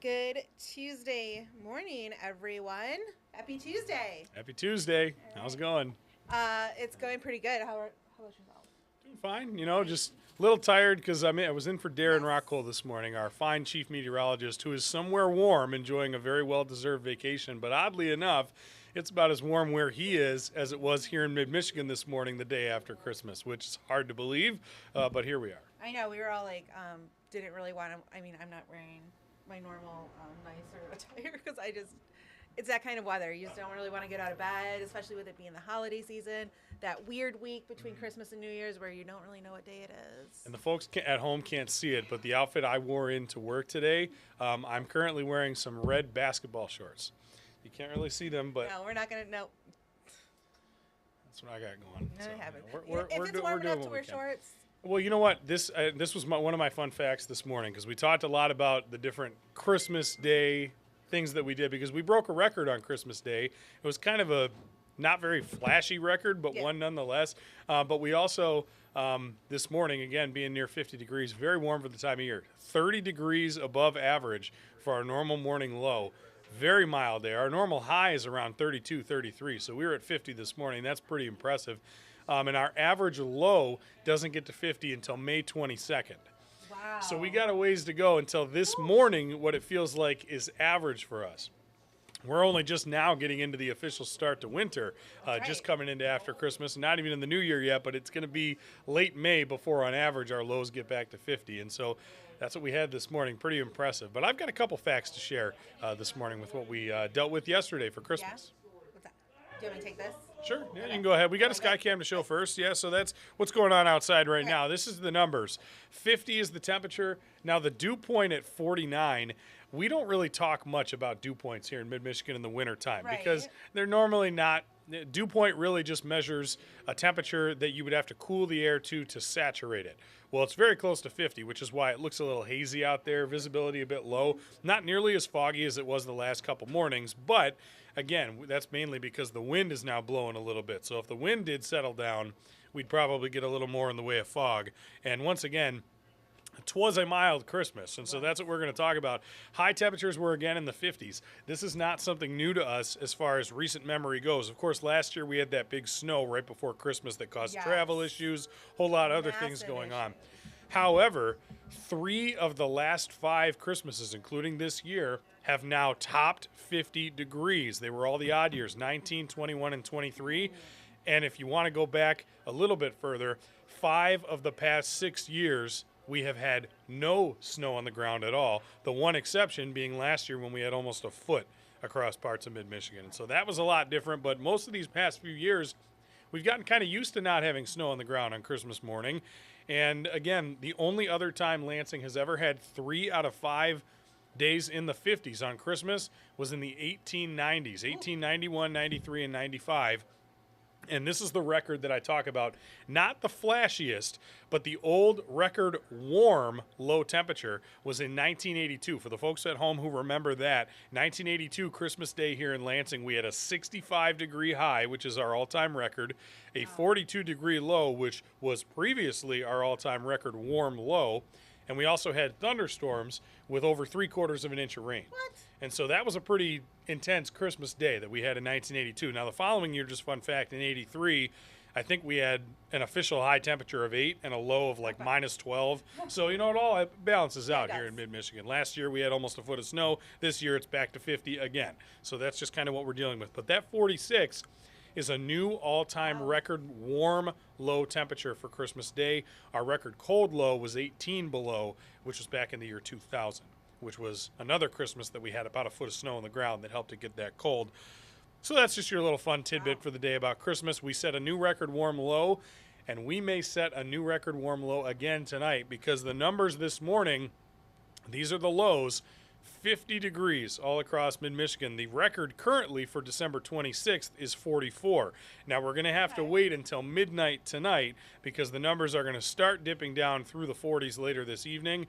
Good Tuesday morning, everyone. Happy Tuesday. Happy Tuesday. How's it going? It's going pretty good. How about yourself? Doing fine. Just a little tired because I was in for Darren Yes. Rockcole this morning, our fine chief meteorologist, who is somewhere warm, enjoying a very well-deserved vacation. But oddly enough, it's about as warm where he is as it was here in mid-Michigan this morning, the day after Christmas, which is hard to believe, but here we are. I know, we were all like, didn't really want to, I'm not wearing my normal nicer attire because it's that kind of weather. You just don't really want to get out of bed, especially with it being the holiday season, that weird week between Christmas and New Year's where you don't really know what day it is. And the folks at home can't see it, but the outfit I wore into work today, I'm currently wearing some red basketball shorts. You can't really see them, but No, we're not going to, no. that's what I got going. No, So, I haven't. we're If it's do- warm we're doing enough to what wear we can. shorts, Well, you know what? This was one of my fun facts this morning because we talked a lot about the different Christmas Day things that we did because we broke a record on Christmas Day. It was kind of a not very flashy record, but Yeah. one nonetheless. But we also, this morning, again, being near 50 degrees, very warm for the time of year, 30 degrees above average for our normal morning low. Very mild day. Our normal high is around 32, 33, so we were at 50 this morning. That's pretty impressive. And our average low doesn't get to 50 until May 22nd. wow. So we got a ways to go until this morning, what it feels like is average for us. We're only just now getting into the official start to winter, That's just right. coming into after Christmas, not even in the new year yet, but it's going to be late May before on average our lows get back to 50. And so that's what we had this morning. Pretty impressive. But I've got a couple facts to share this morning with what we dealt with yesterday for Yeah? Christmas. What's that? Do you want me to take this? Sure. Yeah, you can go ahead. We got a sky cam to show first. Yeah, so that's what's going on outside right Okay. now. This is the numbers. 50 is the temperature. Now the dew point at 49. We don't really talk much about dew points here in mid-Michigan in the wintertime because Right. they're normally not. Dew point really just measures a temperature that you would have to cool the air to saturate it. Well, it's very close to 50, which is why it looks a little hazy out there, visibility a bit low, not nearly as foggy as it was the last couple mornings, but again, that's mainly because the wind is now blowing a little bit. So if the wind did settle down, we'd probably get a little more in the way of fog. And once again, 'twas a mild Christmas, and so that's what we're going to talk about. High temperatures were again in the 50s. This is not something new to us as far as recent memory goes. Of course, last year we had that big snow right before Christmas that caused Yes. travel issues, a whole lot of other things Massive going on. issues. However, 3 of the last 5 Christmases, including this year, have now topped 50 degrees. They were all the odd years, 19, 21, and 23. And if you want to go back a little bit further, 5 of the past 6 years, we have had no snow on the ground at all. The one exception being last year when we had almost a foot across parts of mid-Michigan. And so that was a lot different. But most of these past few years, we've gotten kind of used to not having snow on the ground on Christmas morning. And again, the only other time Lansing has ever had 3 out of 5 days in the 50s on Christmas was in the 1890s, 1891, 93, and 95. And this is the record that I talk about, not the flashiest, but the old record warm low temperature was in 1982. For the folks at home who remember that, 1982 Christmas Day here in Lansing, we had a 65-degree high, which is our all-time record, a 42-degree low, which was previously our all-time record warm low, and we also had thunderstorms with over 3/4 of an inch of rain. What? And so that was a pretty intense Christmas day that we had in 1982. Now, the following year, just fun fact, in 83, I think we had an official high temperature of 8 and a low of like minus 12. So, it all balances out here in mid-Michigan. Last year, we had almost a foot of snow. This year, it's back to 50 again. So that's just kind of what we're dealing with. But that 46 is a new all-time record warm low temperature for Christmas Day. Our record cold low was 18 below, which was back in the year 2000, which was another Christmas that we had about a foot of snow on the ground that helped it get that cold. So that's just your little fun tidbit for the day about Christmas. We set a new record warm low, and we may set a new record warm low again tonight because the numbers this morning, these are the lows, 50 degrees all across mid-Michigan. The record currently for December 26th is 44. Now, we're going to have to wait until midnight tonight because the numbers are going to start dipping down through the 40s later this evening.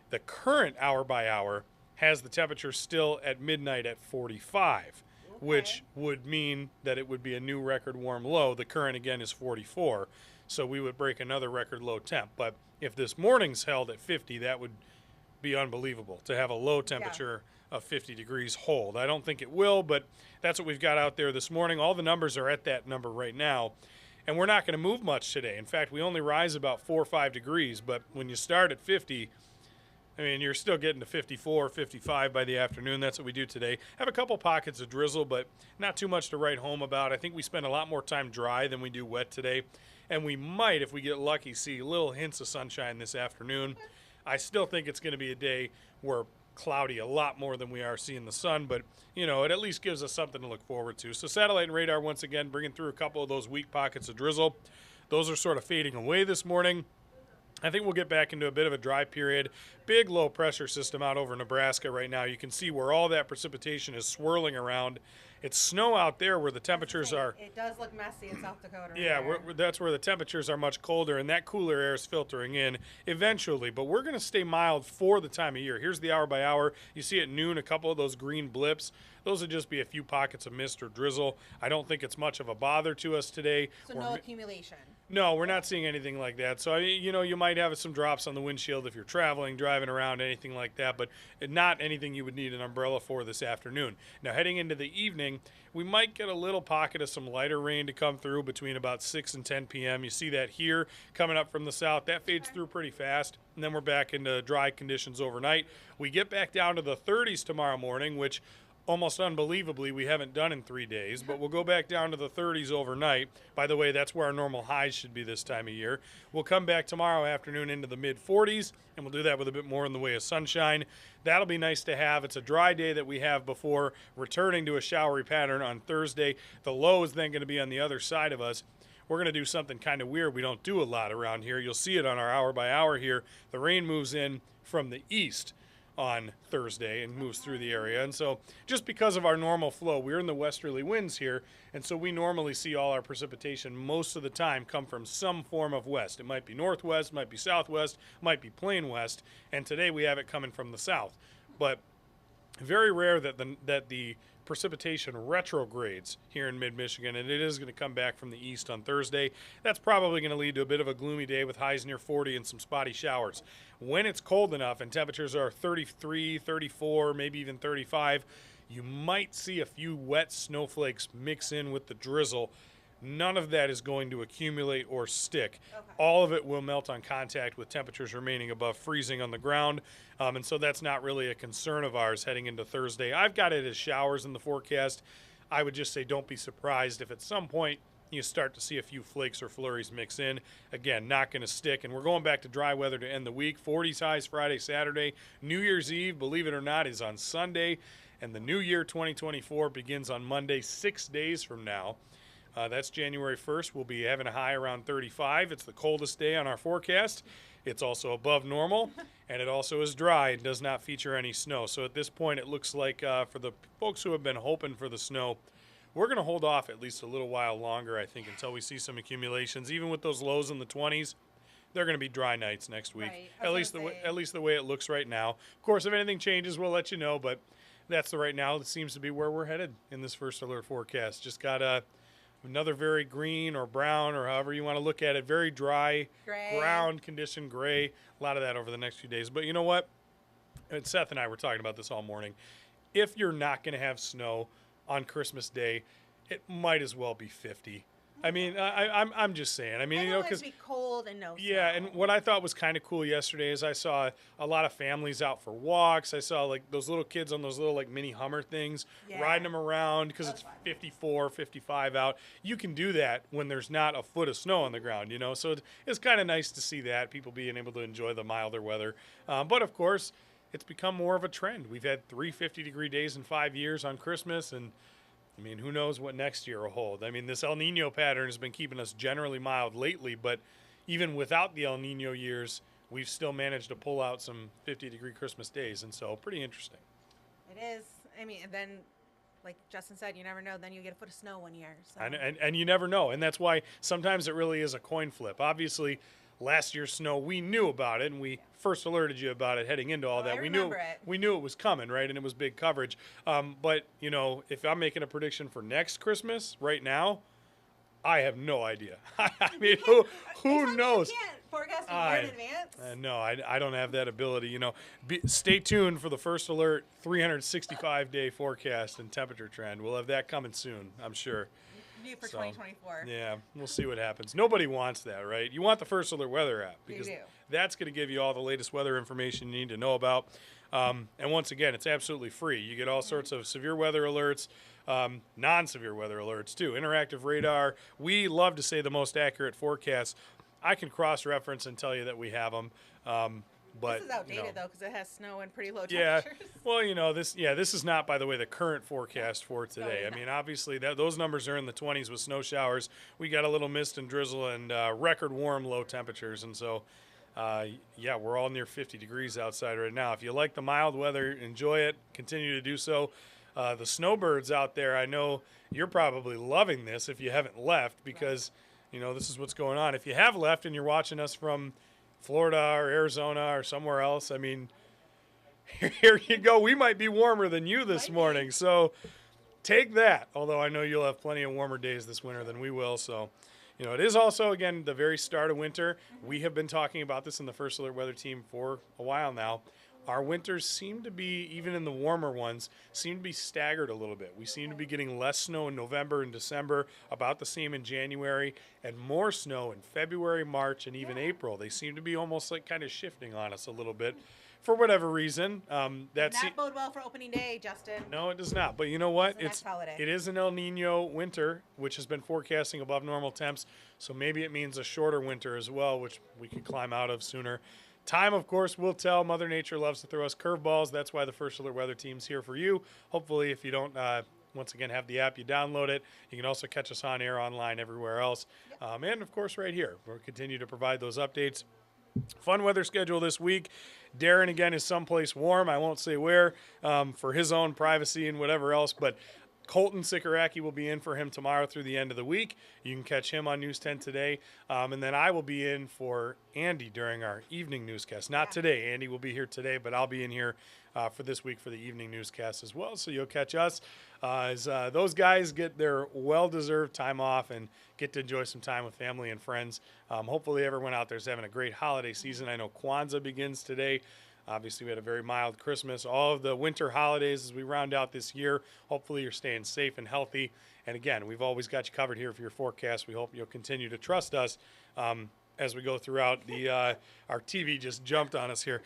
The current hour by hour has the temperature still at midnight at 45, which would mean that it would be a new record warm low. The current, again, is 44, so we would break another record low temp. But if this morning's held at 50, that would be unbelievable to have a low temperature of 50 degrees hold. I don't think it will, but that's what we've got out there this morning. All the numbers are at that number right now. And we're not going to move much today. In fact, we only rise about 4 or 5 degrees. But when you start at 50, I mean, you're still getting to 54, 55 by the afternoon. That's what we do today. Have a couple pockets of drizzle, but not too much to write home about. I think we spend a lot more time dry than we do wet today. And we might, if we get lucky, see little hints of sunshine this afternoon. I still think it's going to be a day where cloudy a lot more than we are seeing the sun, but it at least gives us something to look forward to. So satellite and radar once again bringing through a couple of those weak pockets of drizzle. Those are sort of fading away this morning. I think we'll get back into a bit of a dry period. Big low pressure system out over Nebraska right now. You can see where all that precipitation is swirling around. It's snow out there where the temperatures are. It does look messy in South Dakota. Yeah, that's where the temperatures are much colder, and that cooler air is filtering in eventually. But we're going to stay mild for the time of year. Here's the hour by hour. You see at noon a couple of those green blips. Those would just be a few pockets of mist or drizzle. I don't think it's much of a bother to us today. So no accumulation. No, we're not seeing anything like that. So, you might have some drops on the windshield if you're traveling, driving around, anything like that, but not anything you would need an umbrella for this afternoon. Now, heading into the evening, we might get a little pocket of some lighter rain to come through between about 6 and 10 p.m. You see that here coming up from the south. That fades through pretty fast, and then we're back into dry conditions overnight. We get back down to the 30s tomorrow morning, which almost unbelievably we haven't done in 3 days, but we'll go back down to the 30s overnight. By the way, that's where our normal highs should be this time of year. We'll come back tomorrow afternoon into the mid-40s, and we'll do that with a bit more in the way of sunshine. That'll be nice to have. It's a dry day that we have before returning to a showery pattern on Thursday. The low is then going to be on the other side of us. We're going to do something kind of weird we don't do a lot around here. You'll see it on our hour by hour here. The rain moves in from the east on Thursday and moves through the area. And so just because of our normal flow, we're in the westerly winds here, and so we normally see all our precipitation most of the time come from some form of west. It might be northwest, might be southwest, might be plain west, and today we have it coming from the south. But very rare that the precipitation retrogrades here in mid-Michigan, and it is going to come back from the east on Thursday. That's probably going to lead to a bit of a gloomy day with highs near 40 and some spotty showers. When it's cold enough and temperatures are 33, 34, maybe even 35, you might see a few wet snowflakes mix in with the drizzle. None of that is going to accumulate or stick. Okay. All of it will melt on contact with temperatures remaining above freezing on the ground. And so that's not really a concern of ours heading into Thursday. I've got it as showers in the forecast. I would just say don't be surprised if at some point you start to see a few flakes or flurries mix in. Again, not going to stick. And we're going back to dry weather to end the week. 40s highs Friday, Saturday. New Year's Eve, believe it or not, is on Sunday. And the new year 2024 begins on Monday, 6 days from now. That's January 1st. We'll be having a high around 35. It's the coldest day on our forecast. It's also above normal, and it also is dry and does not feature any snow. So at this point, it looks like for the folks who have been hoping for the snow, we're going to hold off at least a little while longer, I think, until we see some accumulations. Even with those lows in the 20s, they're going to be dry nights next week. Right. At least the way it looks right now. Of course, if anything changes, we'll let you know, but that's the right now. It seems to be where we're headed in this first alert forecast. Just got another very green or brown or however you want to look at it, very dry, ground condition, gray. A lot of that over the next few days. But you know what? And Seth and I were talking about this all morning. If you're not going to have snow on Christmas Day, it might as well be 50. I mean, I'm just saying. I mean, because be cold and no snow. Yeah, and what I thought was kind of cool yesterday is I saw a lot of families out for walks. I saw like those little kids on those little like mini Hummer things, riding them around because it's 54, 55 out. You can do that when there's not a foot of snow on the ground, So it's kind of nice to see that people being able to enjoy the milder weather. But of course, it's become more of a trend. We've had 3 50-degree days in 5 years on Christmas, and I mean, who knows what next year will hold. I mean, this El Nino pattern has been keeping us generally mild lately, but even without the El Nino years, we've still managed to pull out some 50-degree Christmas days, and so pretty interesting. It is. I mean, and then, like Justin said, you never know. Then you get a foot of snow one year. So. And you never know, and that's why sometimes it really is a coin flip. Obviously, last year's snow, we knew about it, and we first alerted you about it heading into all that. I we knew it was coming, right? And it was big coverage. But if I'm making a prediction for next Christmas right now, I have no idea. I mean, who Anytime knows? You can't forecast a year in advance. No, I don't have that ability. You know, stay tuned for the first alert 365-day forecast and temperature trend. We'll have that coming soon, I'm sure. New for 2024. Yeah, we'll see what happens. Nobody wants that, right? You want the First Alert weather app because that's going to give you all the latest weather information you need to know about. And once again, it's absolutely free. You get all sorts of severe weather alerts, non-severe weather alerts too, interactive radar. We love to say the most accurate forecasts. I can cross-reference and tell you that we have them. But this is outdated though because it has snow and pretty low yeah, temperatures. well, this is not, by the way, the current forecast for today. I mean, obviously those numbers are in the 20s with snow showers. We got a little mist and drizzle and record warm low temperatures, and so yeah, we're all near 50 degrees outside right now. If you like the mild weather, enjoy it. Continue to do so. The snowbirds out there, I know you're probably loving this if you haven't left because this is what's going on. If you have left and you're watching us from Florida or Arizona or somewhere else, I mean, here you go. We might be warmer than you this morning, so take that. Although I know you'll have plenty of warmer days this winter than we will. So, it is also, again, the very start of winter. We have been talking about this in the First Alert Weather Team for a while now. Our winters seem to be, even in the warmer ones, seem to be staggered a little bit. We seem to be getting less snow in November and December, about the same in January, and more snow in February, March, and even April. They seem to be almost like kind of shifting on us a little bit for whatever reason. Does not bode well for opening day, Justin. No, it does not. But you know what? It is an El Nino winter, which has been forecasting above normal temps. So maybe it means a shorter winter as well, which we could climb out of sooner. Time, of course, will tell. Mother Nature loves to throw us curveballs. That's why the First Alert Weather Team's here for you. Hopefully, if you don't, once again, have the app, you download it. You can also catch us on air, online, everywhere else. And, of course, right here. We'll continue to provide those updates. Fun weather schedule this week. Darren, again, is someplace warm. I won't say where for his own privacy and whatever else, but Colton Sikoraki will be in for him tomorrow through the end of the week. You can catch him on News 10 today. And then I will be in for Andy during our evening newscast. Not today. Andy will be here today, but I'll be in here for this week for the evening newscast as well. So you'll catch us as those guys get their well-deserved time off and get to enjoy some time with family and friends. Hopefully everyone out there is having a great holiday season. I know Kwanzaa begins today. Obviously, we had a very mild Christmas. All of the winter holidays as we round out this year. Hopefully, you're staying safe and healthy. And again, we've always got you covered here for your forecast. We hope you'll continue to trust us as we go throughout the. Our TV just jumped on us here.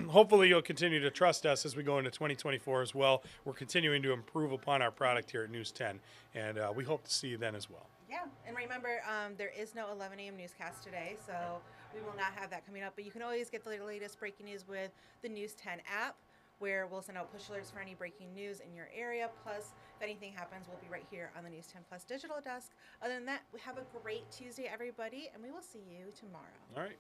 Hopefully, you'll continue to trust us as we go into 2024 as well. We're continuing to improve upon our product here at News 10, and we hope to see you then as well. Yeah, and remember, there is no 11 a.m. newscast today, so we will not have that coming up. But you can always get the latest breaking news with the News 10 app, where we'll send out push alerts for any breaking news in your area. Plus, if anything happens, we'll be right here on the News 10 Plus digital desk. Other than that, have a great Tuesday, everybody, and we will see you tomorrow. All right.